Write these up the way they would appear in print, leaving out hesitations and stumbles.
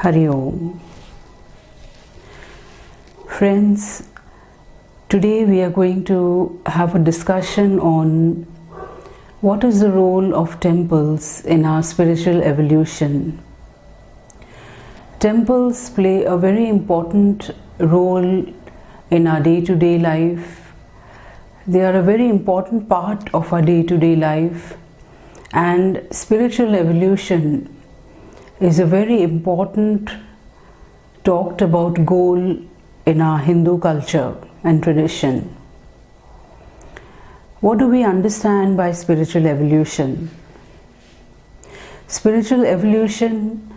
Hari Om. Friends, today we are going to have a discussion on what is the role of temples in our spiritual evolution. Temples play a very important role in our day-to-day life. They are a very important part of our day-to-day life, and spiritual evolution is a very important talked about goal in our Hindu culture and tradition. What do we understand by spiritual evolution? Spiritual evolution,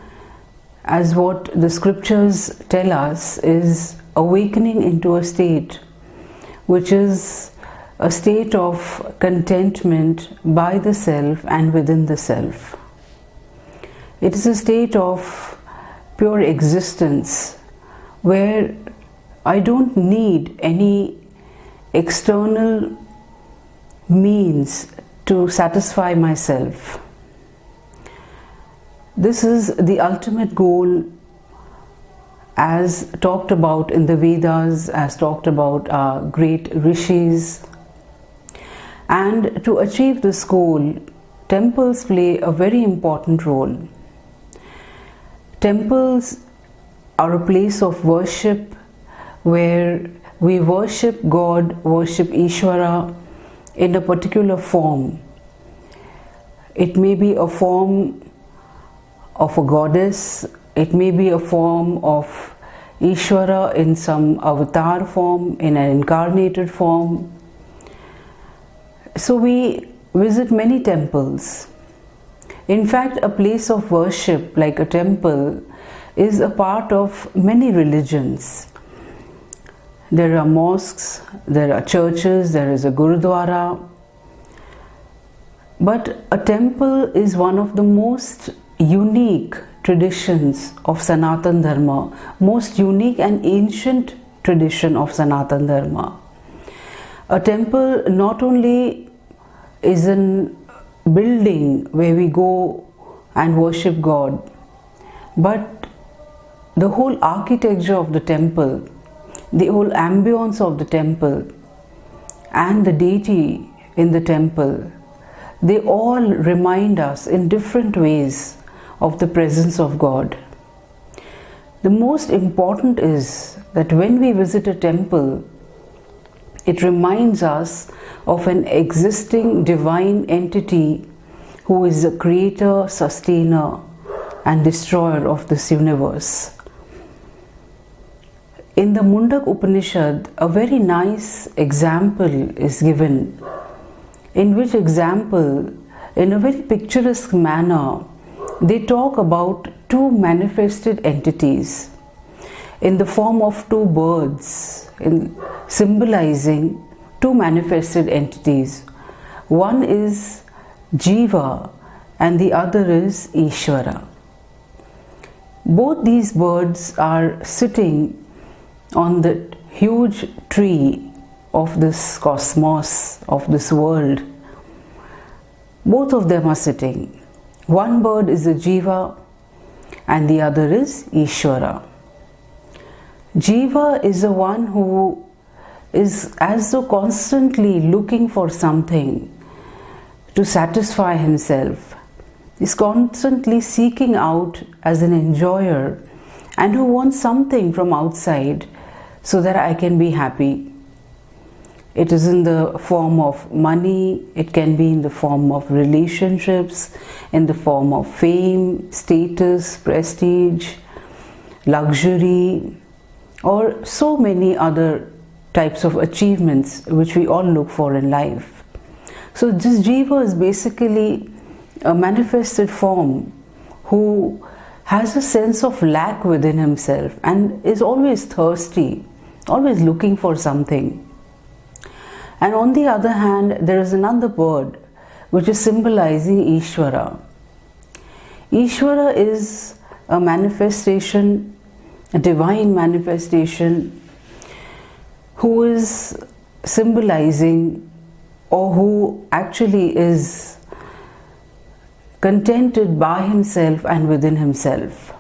as what the scriptures tell us, is awakening into a state which is a state of contentment by the self and within the self. It is a state of pure existence where I don't need any external means to satisfy myself. This is the ultimate goal as talked about in the Vedas, as talked about our great rishis. And to achieve this goal, temples play a very important role. Temples are a place of worship where we worship God, worship Ishvara in a particular form. It may be a form of a goddess, it may be a form of Ishvara in some avatar form, in an incarnated form. So we visit many temples. In fact, a place of worship like a temple is a part of many religions. There are mosques, there are churches, there is a gurudwara. But a temple is one of the most unique traditions of Sanatan Dharma, most unique and ancient tradition of Sanatan Dharma. A temple not only is an building where we go and worship God, but the whole architecture of the temple, the whole ambience of the temple, and the deity in the temple, they all remind us in different ways of the presence of God. The most important is that when we visit a temple, it reminds us of an existing divine entity who is the creator, sustainer, and destroyer of this universe. In the Mundak Upanishad, a very nice example is given, in which example, in a very picturesque manner, they talk about two manifested entities in the form of two birds, symbolizing two manifested entities. One is Jiva and the other is Ishvara. Both these birds are sitting on the huge tree of this cosmos, of this world. Both of them are sitting. One bird is a Jiva and the other is Ishvara. Jiva is the one who is as though constantly looking for something to satisfy himself. Is constantly seeking out as an enjoyer and who wants something from outside so that I can be happy. It is in the form of money, it can be in the form of relationships, in the form of fame, status, prestige, luxury, or so many other types of achievements which we all look for in life. So this Jiva is basically a manifested form who has a sense of lack within himself and is always thirsty, always looking for something. And on the other hand, there is another bird which is symbolizing Ishvara. Ishvara is a manifestation, a divine manifestation, who is symbolizing, or who actually is contented by himself and within himself.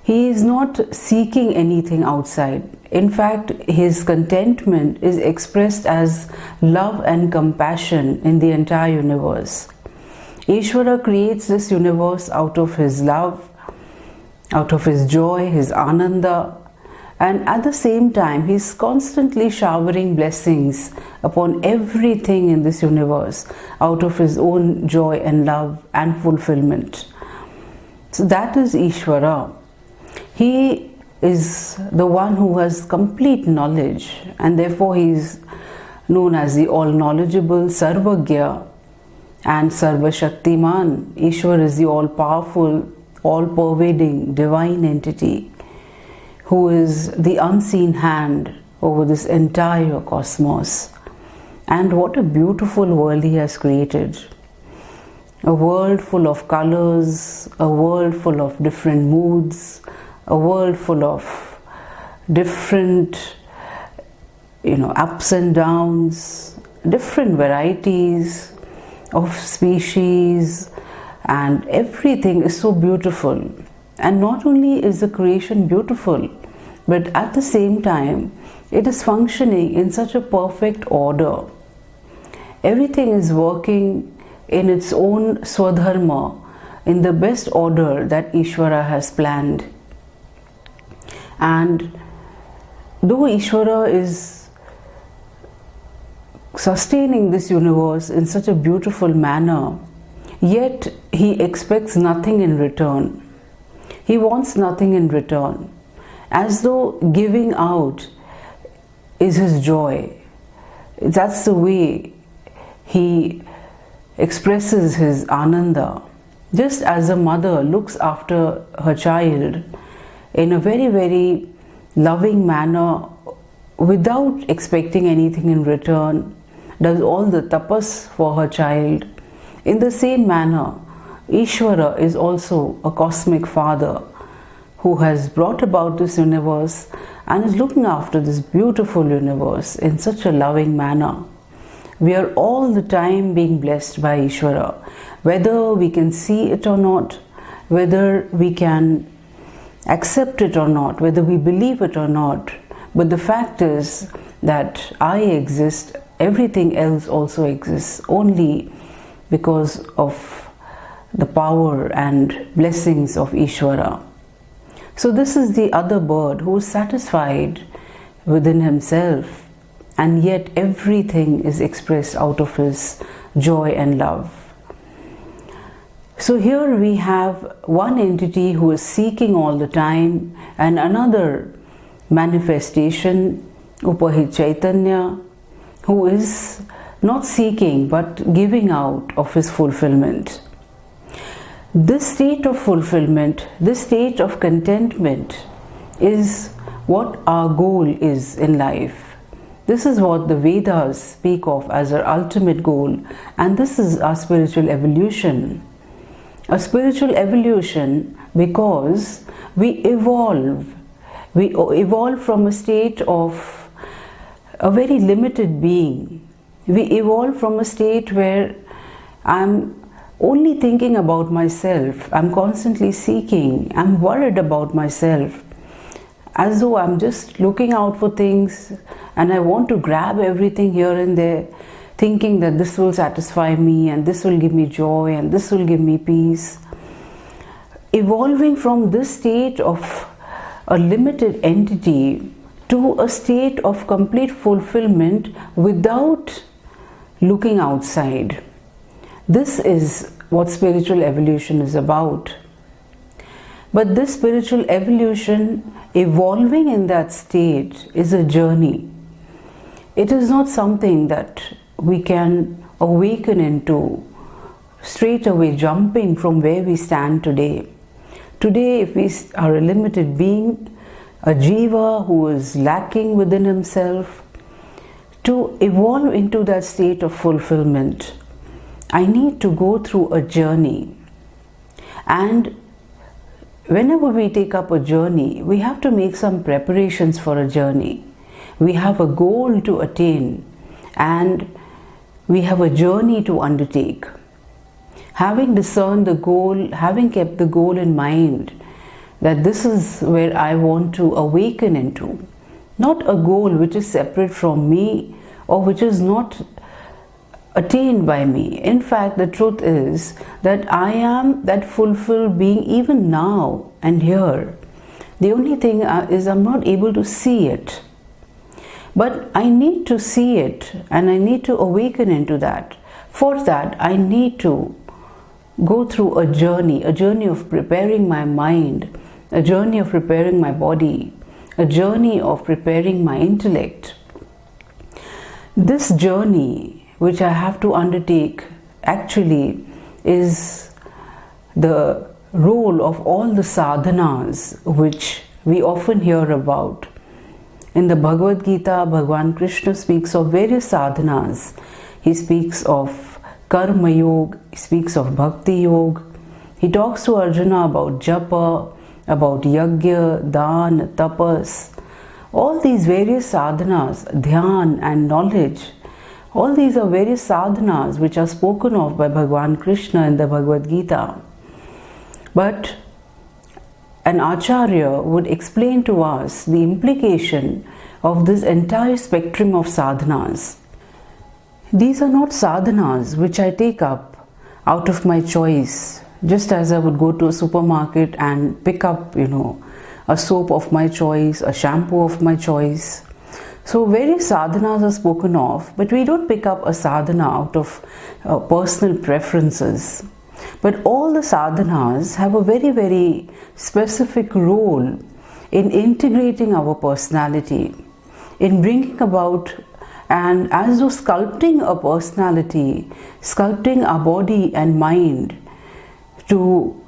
He is not seeking anything outside. In fact, his contentment is expressed as love and compassion in the entire universe. Ishvara creates this universe out of his love, out of his joy, his ananda, and at the same time he is constantly showering blessings upon everything in this universe out of his own joy and love and fulfillment. So that is Ishvara. He is the one who has complete knowledge, and therefore he is known as the all-knowledgeable Sarvagya and Sarvashaktiman. Ishwar is the all-powerful, all-pervading divine entity who is the unseen hand over this entire cosmos. And what a beautiful world he has created. A world full of colors, a world full of different moods, a world full of different, ups and downs, different varieties of species, and everything is so beautiful. And not only is the creation beautiful, but at the same time it is functioning in such a perfect order. Everything is working in its own swadharma, in the best order that Ishvara has planned. And though Ishvara is sustaining this universe in such a beautiful manner, yet he expects nothing in return. He wants nothing in return, as though giving out is his joy. That's the way he expresses his ananda. Just as a mother looks after her child in a very, very loving manner without expecting anything in return, does all the tapas for her child, in the same manner Ishvara is also a cosmic father who has brought about this universe and is looking after this beautiful universe in such a loving manner. We are all the time being blessed by Ishvara, whether we can see it or not, whether we can accept it or not, whether we believe it or not. But the fact is that I exist, everything else also exists, only because of the power and blessings of Ishvara. So this is the other bird who is satisfied within himself, and yet everything is expressed out of his joy and love. So here we have one entity who is seeking all the time, and another manifestation, Upahit Chaitanya, who is not seeking but giving out of his fulfillment. This state of fulfillment, this state of contentment is what our goal is in life. This is what the Vedas speak of as our ultimate goal, and this is our spiritual evolution. A spiritual evolution because we evolve. We evolve from a state of a very limited being. We evolve from a state where I'm only thinking about myself, I'm constantly seeking, I'm worried about myself, as though I'm just looking out for things and I want to grab everything here and there, thinking that this will satisfy me and this will give me joy and this will give me peace. Evolving from this state of a limited entity to a state of complete fulfillment without looking outside. This is what spiritual evolution is about. But this spiritual evolution, evolving in that state, is a journey. It is not something that we can awaken into straight away, jumping from where we stand today. Today, if we are a limited being, a jiva who is lacking within himself, to evolve into that state of fulfillment, I need to go through a journey. And whenever we take up a journey, we have to make some preparations for a journey. We have a goal to attain and we have a journey to undertake. Having discerned the goal, having kept the goal in mind, that this is where I want to awaken into. Not a goal which is separate from me or which is not attained by me. In fact, the truth is that I am that fulfilled being even now and here. The only thing is I'm not able to see it. But I need to see it and I need to awaken into that. For that, I need to go through a journey of preparing my mind, a journey of preparing my body, a journey of preparing my intellect. This journey which I have to undertake actually is the role of all the sadhanas which we often hear about. In the Bhagavad Gita, Bhagavan Krishna speaks of various sadhanas. He speaks of Karma Yoga, he speaks of Bhakti Yoga. He talks to Arjuna about Japa, about Yajna, Dan, Tapas. All these various sadhanas, Dhyan and knowledge, all these are various sadhanas which are spoken of by Bhagavan Krishna in the Bhagavad Gita. But an Acharya would explain to us the implication of this entire spectrum of sadhanas. These are not sadhanas which I take up out of my choice, just as I would go to a supermarket and pick up, a soap of my choice, a shampoo of my choice. So various sadhanas are spoken of, but we don't pick up a sadhana out of personal preferences. But all the sadhanas have a very, very specific role in integrating our personality, in bringing about and as though sculpting a personality, sculpting our body and mind to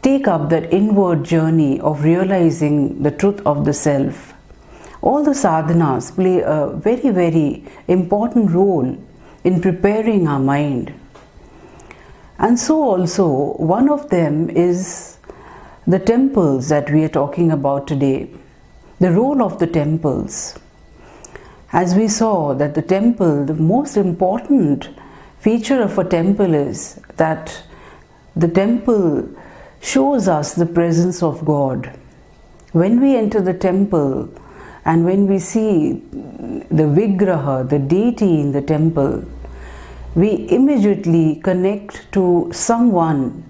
take up that inward journey of realizing the truth of the self. All the sadhanas play a very, very important role in preparing our mind. And so also, one of them is the temples that we are talking about today. The role of the temples. As we saw that the temple, the most important feature of a temple is that the temple shows us the presence of God. When we enter the temple and when we see the Vigraha, the deity in the temple, we immediately connect to someone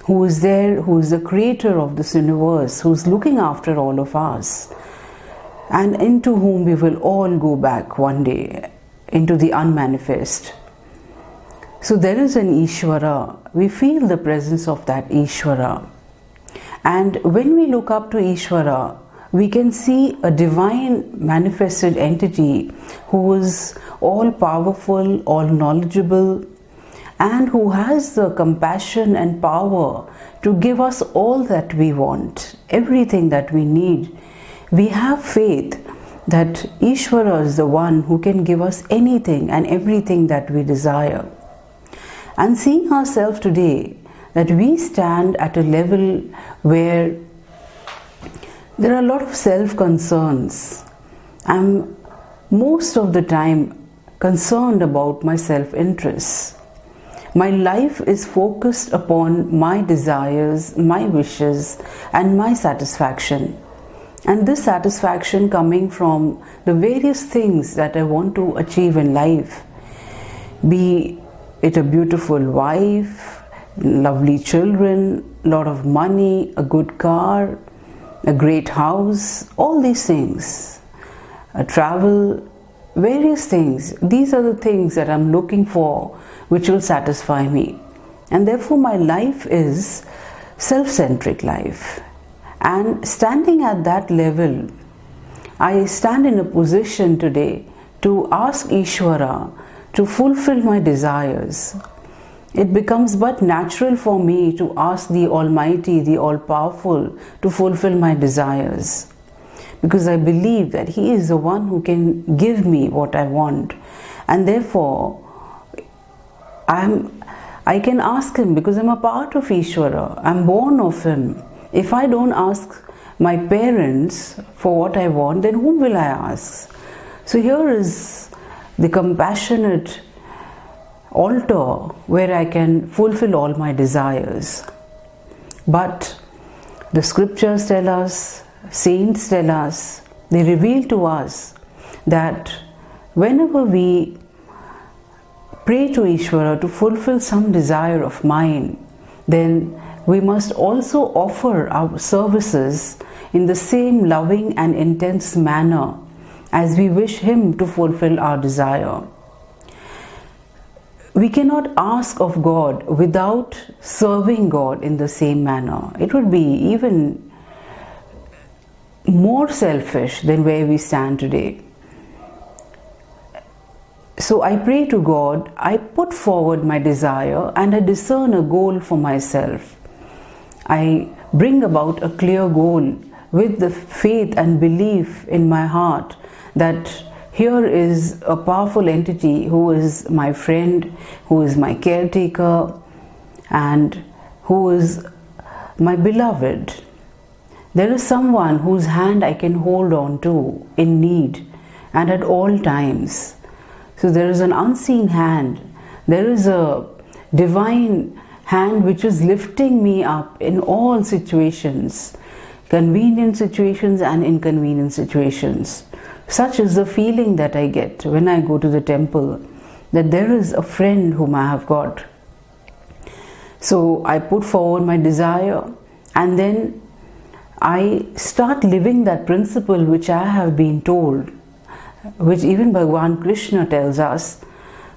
who is there, who is the creator of this universe, who is looking after all of us, and into whom we will all go back one day, into the unmanifest. So there is an Ishvara. We feel the presence of that Ishvara. And when we look up to Ishvara, we can see a divine manifested entity who is all powerful, all knowledgeable, and who has the compassion and power to give us all that we want, everything that we need. We have faith that Ishvara is the one who can give us anything and everything that we desire. And seeing ourselves today, that we stand at a level where there are a lot of self-concerns. I'm most of the time concerned about my self-interests. My life is focused upon my desires, my wishes, and my satisfaction. And this satisfaction coming from the various things that I want to achieve in life, be it a beautiful wife, lovely children, a lot of money, a good car, a great house, all these things, a travel, various things. These are the things that I'm looking for which will satisfy me. And therefore my life is self-centric life. And standing at that level, I stand in a position today to ask Ishvara to fulfill my desires. It becomes but natural for me to ask the Almighty, the All-Powerful, to fulfill my desires. Because I believe that He is the one who can give me what I want. And therefore, I can ask Him because I'm a part of Ishvara. I'm born of Him. If I don't ask my parents for what I want, then whom will I ask? So here is the compassionate altar where I can fulfill all my desires. But The scriptures tell us, saints tell us, they reveal to us that whenever we pray to Ishvara to fulfill some desire of mine, then we must also offer our services in the same loving and intense manner as we wish Him to fulfill our desire. We cannot ask of God without serving God in the same manner. It would be even more selfish than where we stand today. So I pray to God, I put forward my desire and I discern a goal for myself. I bring about a clear goal with the faith and belief in my heart that here is a powerful entity who is my friend, who is my caretaker, and who is my beloved. There is someone whose hand I can hold on to in need and at all times. So there is an unseen hand. There is a divine hand which is lifting me up in all situations, convenient situations and inconvenient situations. Such is the feeling that I get when I go to the temple, that there is a friend whom I have got. So I put forward my desire and then I start living that principle which I have been told, which even Bhagavan Krishna tells us,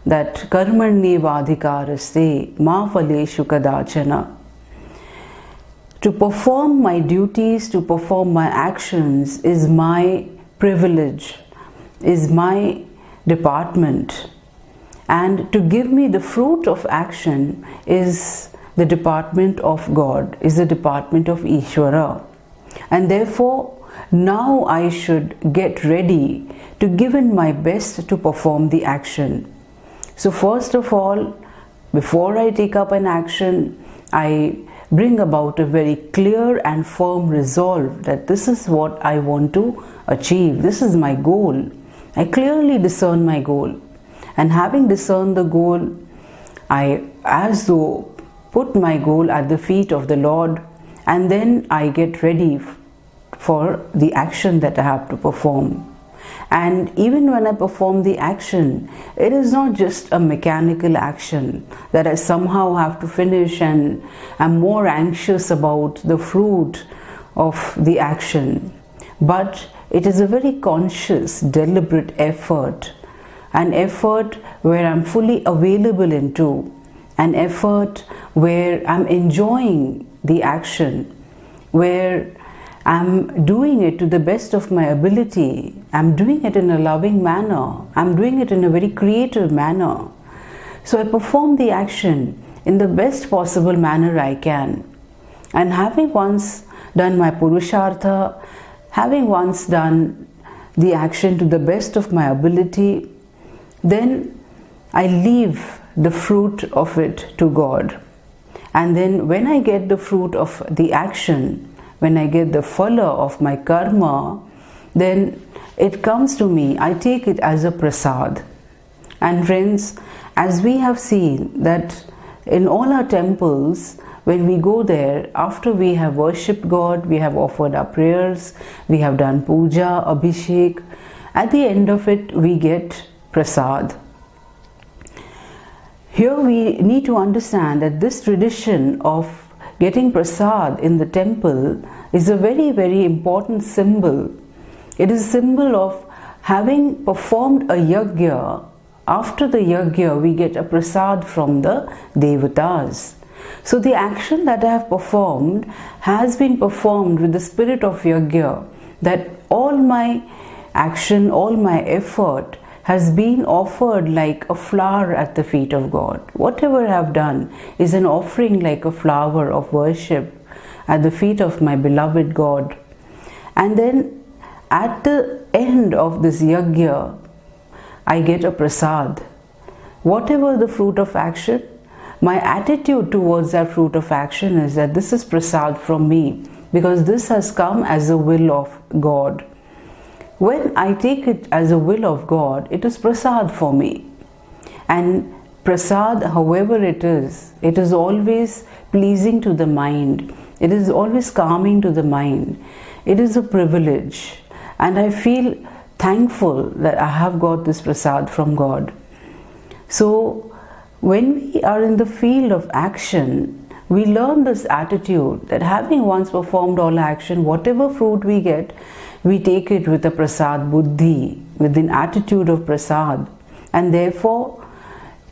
that karmanyevadhikaraste ma phaleshu kadachana. To perform my duties, to perform my actions is my privilege, is my department. And to give me the fruit of action is the department of God, is the department of Ishvara. And therefore, now I should get ready to give in my best to perform the action. So first of all, before I take up an action, I bring about a very clear and firm resolve that this is what I want to achieve. This is my goal. I clearly discern my goal. And having discerned the goal, I as though put my goal at the feet of the Lord, and then I get ready for the action that I have to perform. And even when I perform the action, it is not just a mechanical action that I somehow have to finish and am more anxious about the fruit of the action. But it is a very conscious, deliberate effort, an effort where I'm fully available into, an effort where I'm enjoying the action, where I'm doing it to the best of my ability. I'm doing it in a loving manner. I'm doing it in a very creative manner. So I perform the action in the best possible manner I can. And having once done my Purushartha, having once done the action to the best of my ability, then I leave the fruit of it to God. And then when I get the fruit of the action, when I get the phala of my karma, then it comes to me, I take it as a prasad. And friends, as we have seen that in all our temples, when we go there, after we have worshipped God, we have offered our prayers, we have done puja, abhishek, at the end of it we get prasad. Here we need to understand that this tradition of getting prasad in the temple is a very, very important symbol. It is a symbol of having performed a yajna. After the yajna, we get a prasad from the devatas. So the action that I have performed has been performed with the spirit of yajna, that all my action, all my effort has been offered like a flower at the feet of God. Whatever I have done is an offering like a flower of worship at the feet of my beloved God. And then at the end of this yajna, I get a prasad. Whatever the fruit of action, my attitude towards that fruit of action is that this is prasad from me, because this has come as a will of God. When I take it as a will of God, it is prasad for me. And prasad, however it is always pleasing to the mind. It is always calming to the mind. It is a privilege, and I feel thankful that I have got this prasad from God. So when we are in the field of action, we learn this attitude that having once performed all action, whatever fruit we get, we take it with a prasad buddhi, with an attitude of prasad. And therefore,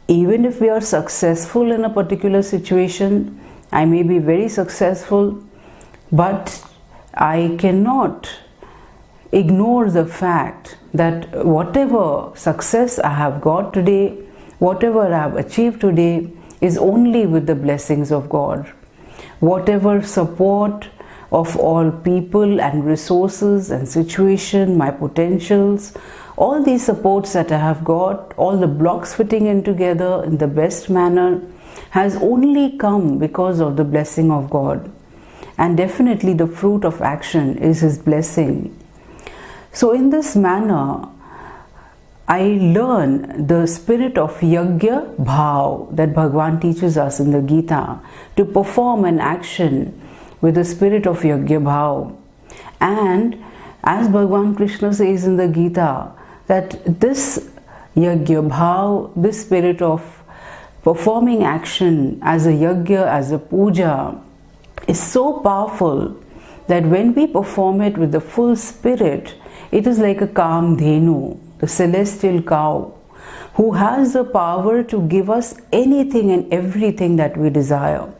even if we are successful in a particular situation, I may be very successful, but I cannot ignore the fact that whatever success I have got today, whatever I have achieved today, is only with the blessings of God. Whatever support of all people and resources and situation, my potentials, all these supports that I have got, all the blocks fitting in together in the best manner, has only come because of the blessing of God. And definitely the fruit of action is His blessing. So in this manner, I learn the spirit of yajna bhav that Bhagavan teaches us in the Gita, to perform an action with the spirit of yajna bhav. And as Bhagavan Krishna says in the Gita, that this yajna bhav, this spirit of performing action as a yajna, as a puja, is so powerful that when we perform it with the full spirit, it is like a kamdhenu, the celestial cow, who has the power to give us anything and everything that we desire.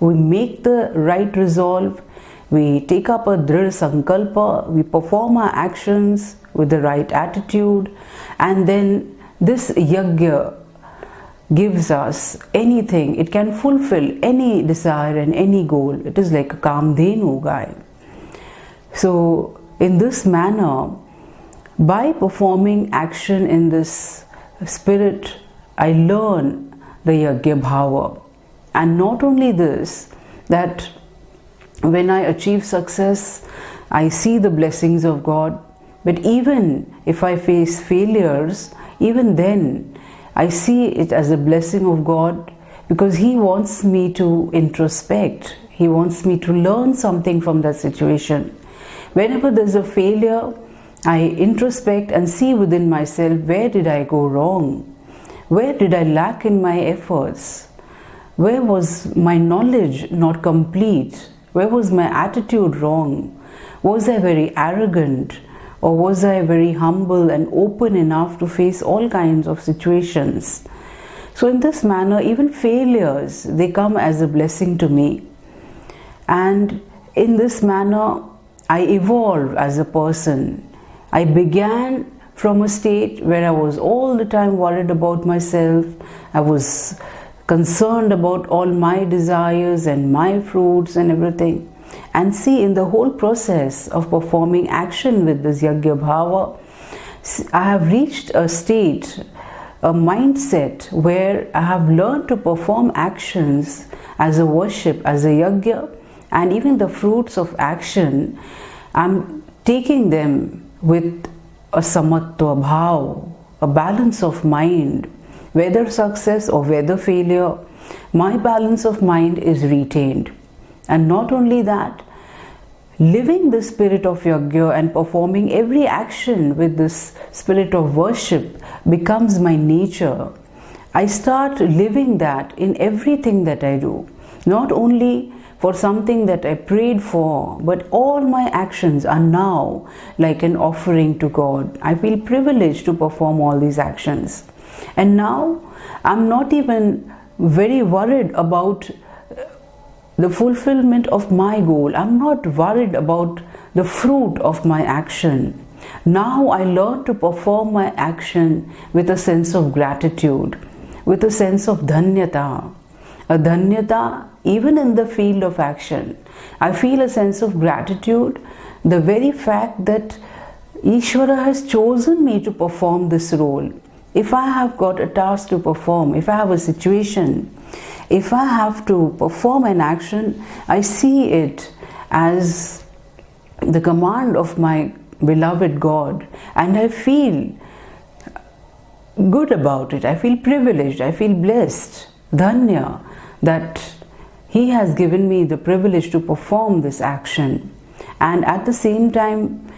We make the right resolve, we take up a dhrida sankalpa, we perform our actions with the right attitude, and then this yajna gives us anything. It can fulfill any desire and any goal. It is like a kamdhenu guy. So in this manner, by performing action in this spirit, I learn the yajna bhava. And not only this, that when I achieve success, I see the blessings of God. But even if I face failures, even then I see it as a blessing of God, because He wants me to introspect. He wants me to learn something from that situation. Whenever there's a failure, I introspect and see within myself, where did I go wrong? Where did I lack in my efforts? Where was my knowledge not complete? Where was my attitude wrong? Was I very arrogant? Or was I very humble and open enough to face all kinds of situations? So in this manner, even failures, they come as a blessing to me. And in this manner, I evolve as a person. I began from a state where I was all the time worried about myself. I was concerned about all my desires and my fruits and everything. And see, in the whole process of performing action with this yajna bhava, I have reached a state, a mindset where I have learned to perform actions as a worship, as a yajna, and even the fruits of action, I'm taking them with a samatva bhav, a balance of mind. Whether success or whether failure, my balance of mind is retained. And not only that, living the spirit of yajna and performing every action with this spirit of worship becomes my nature. I start living that in everything that I do. Not only for something that I prayed for, but all my actions are now like an offering to God. I feel privileged to perform all these actions. And now I'm not even very worried about the fulfillment of my goal. I'm not worried about the fruit of my action. Now I learn to perform my action with a sense of gratitude, with a sense of dhanyata. A dhanyata even in the field of action. I feel a sense of gratitude, the very fact that Ishvara has chosen me to perform this role. If I have got a task to perform, if I have a situation, if I have to perform an action, I see it as the command of my beloved God, and I feel good about it. I feel privileged, I feel blessed, dhanya, that He has given me the privilege to perform this action. And at the same time,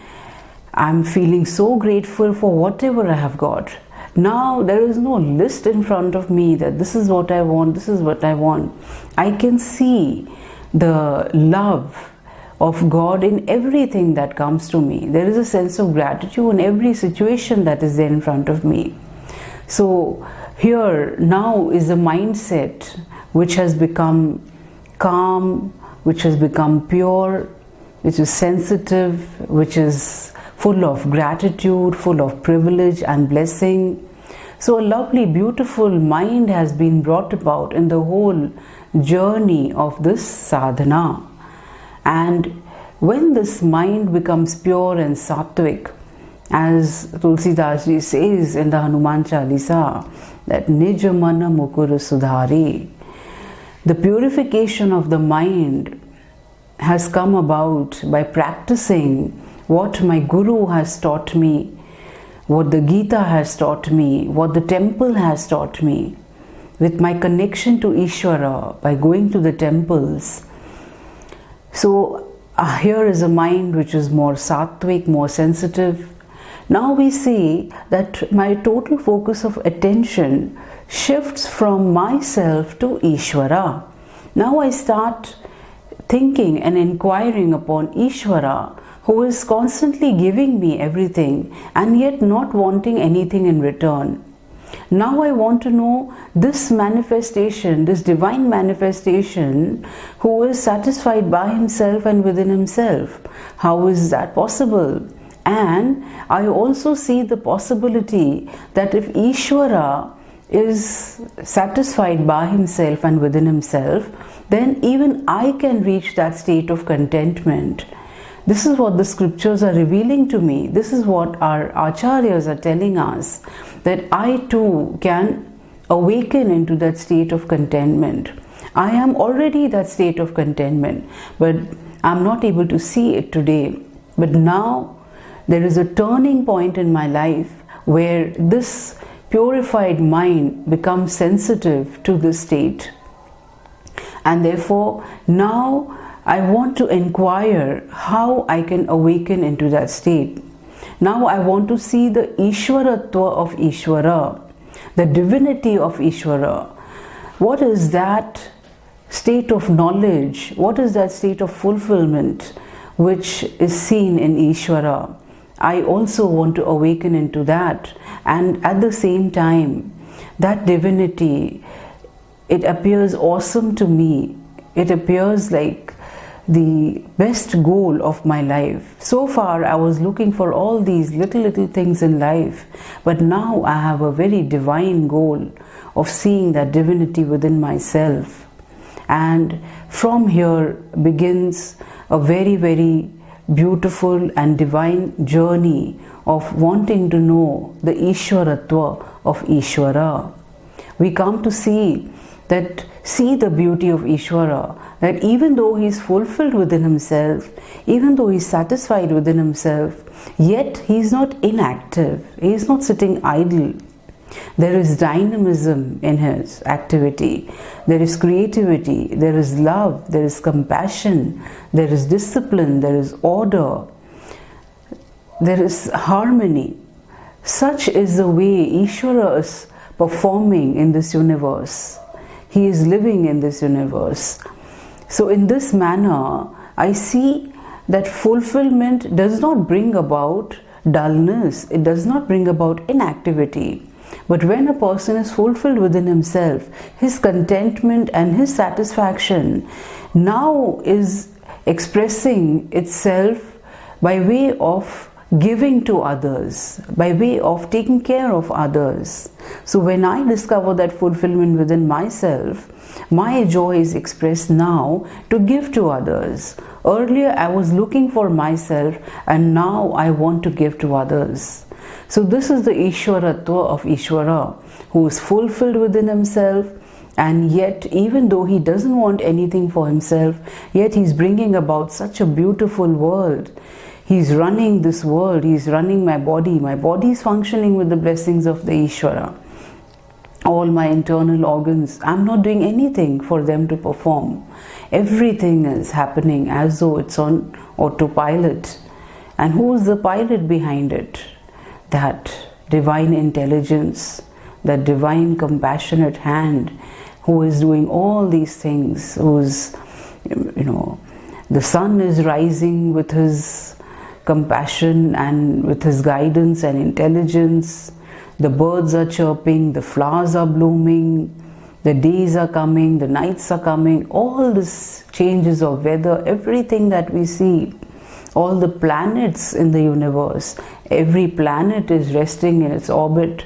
I'm feeling so grateful for whatever I have got. Now there is no list in front of me that this is what I want, this is what I want. I can see the love of God in everything that comes to me. There is a sense of gratitude in every situation that is there in front of me. So here now is a mindset which has become calm, which has become pure, which is sensitive, which is full of gratitude, full of privilege and blessing. So a lovely, beautiful mind has been brought about in the whole journey of this sadhana. And when this mind becomes pure and sattvic, as Tulsidas ji says in the Hanuman Chalisa, that Nija Mana Mukur Sudhari, the purification of the mind has come about by practicing what my Guru has taught me, what the Gita has taught me, what the temple has taught me, with my connection to Ishvara by going to the temples. So here is a mind which is more sattvic, more sensitive. Now we see that my total focus of attention shifts from myself to Ishvara. Now I start thinking and inquiring upon Ishvara, who is constantly giving me everything and yet not wanting anything in return. Now I want to know this manifestation, this divine manifestation, who is satisfied by himself and within himself. How is that possible? And I also see the possibility that if Ishvara is satisfied by himself and within himself, then even I can reach that state of contentment. This is what the scriptures are revealing to me. This is what our acharyas are telling us, that I too can awaken into that state of contentment. I am already that state of contentment, but I'm not able to see it today. But now there is a turning point in my life where this purified mind becomes sensitive to this state. And therefore, now I want to inquire how I can awaken into that state. Now I want to see the Ishwaratva of Ishvara, the divinity of Ishvara. What is that state of knowledge? What is that state of fulfillment which is seen in Ishvara? I also want to awaken into that. And at the same time, that divinity, it appears awesome to me. It appears like the best goal of my life. So far I was looking for all these little things in life, but now I have a very divine goal of seeing that divinity within myself. And from here begins a very beautiful and divine journey of wanting to know the Ishwaratva of Ishvara. We come to see the beauty of Ishvara, that even though he is fulfilled within himself, even though he is satisfied within himself, yet he is not inactive, he is not sitting idle. There is dynamism in his activity, there is creativity, there is love, there is compassion, there is discipline, there is order, there is harmony. Such is the way Ishvara is performing in this universe. He is living in this universe. So in this manner, I see that fulfillment does not bring about dullness, it does not bring about inactivity. But when a person is fulfilled within himself, his contentment and his satisfaction now is expressing itself by way of giving to others, by way of taking care of others. So when I discover that fulfillment within myself, my joy is expressed now to give to others. Earlier I was looking for myself, and now I want to give to others. So this is the Ishwaratva of Ishvara, who is fulfilled within himself, and yet even though he doesn't want anything for himself, yet he's bringing about such a beautiful world. He's running this world, he's running my body is functioning with the blessings of the Ishvara. all my internal organs. I'm not doing anything for them to perform. Everything is happening as though it's on autopilot. And who's the pilot behind it? That divine intelligence, that divine compassionate hand who is doing all these things, who's, the sun is rising with his compassion and with his guidance and intelligence. The birds are chirping, the flowers are blooming, the days are coming, the nights are coming, all these changes of weather, everything that we see, all the planets in the universe, every planet is resting in its orbit.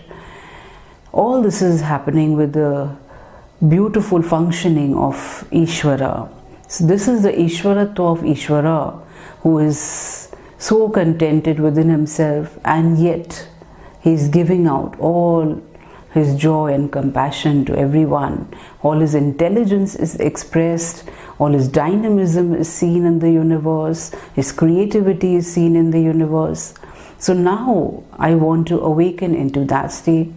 All this is happening with the beautiful functioning of Ishvara. So this is the Ishvaratva of Ishvara, who is so contented within himself, and yet he is giving out all his joy and compassion to everyone. All his intelligence is expressed, all his dynamism is seen in the universe, his creativity is seen in the universe. So now I want to awaken into that state,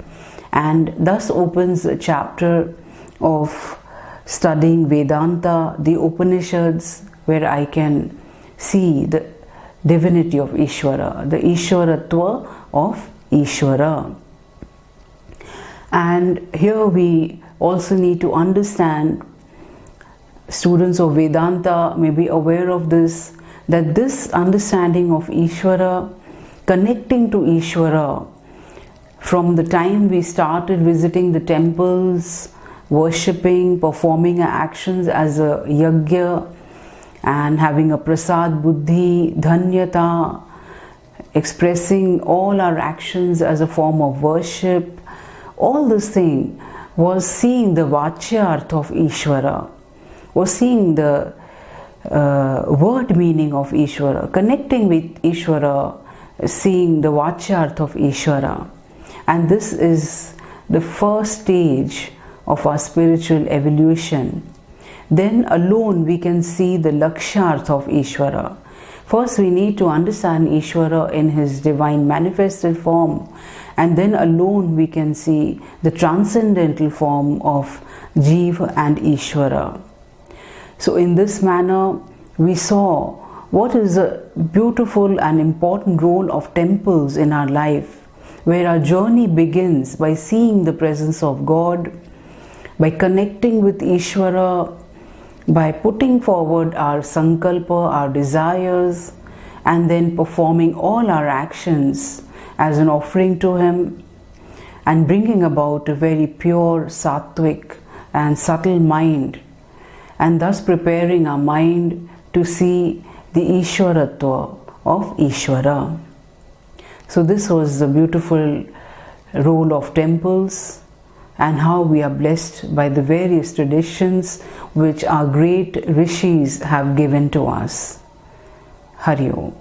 and thus opens a chapter of studying Vedanta, the Upanishads, where I can see the divinity of Ishvara, the Ishvaratva of Ishvara. And here we also need to understand, students of Vedanta may be aware of this, that this understanding of Ishvara, connecting to Ishvara, from the time we started visiting the temples, worshipping, performing our actions as a yajna, and having a prasad buddhi, dhanyata, expressing all our actions as a form of worship, all this thing was seeing the vachyartha of Ishvara, was seeing the word meaning of Ishvara, connecting with Ishvara, seeing the vachyartha of Ishvara. And this is the first stage of our spiritual evolution. Then alone we can see the lakshartha of Ishvara. First we need to understand Ishvara in his divine manifested form, and then alone we can see the transcendental form of Jiva and Ishvara. So in this manner we saw what is a beautiful and important role of temples in our life, where our journey begins by seeing the presence of God, by connecting with Ishvara, by putting forward our sankalpa, our desires, and then performing all our actions as an offering to him, and bringing about a very pure, sattvic and subtle mind, and thus preparing our mind to see the Ishvaratva of Ishvara. So this was the beautiful role of temples, and how we are blessed by the various traditions which our great rishis have given to us. Hari Om.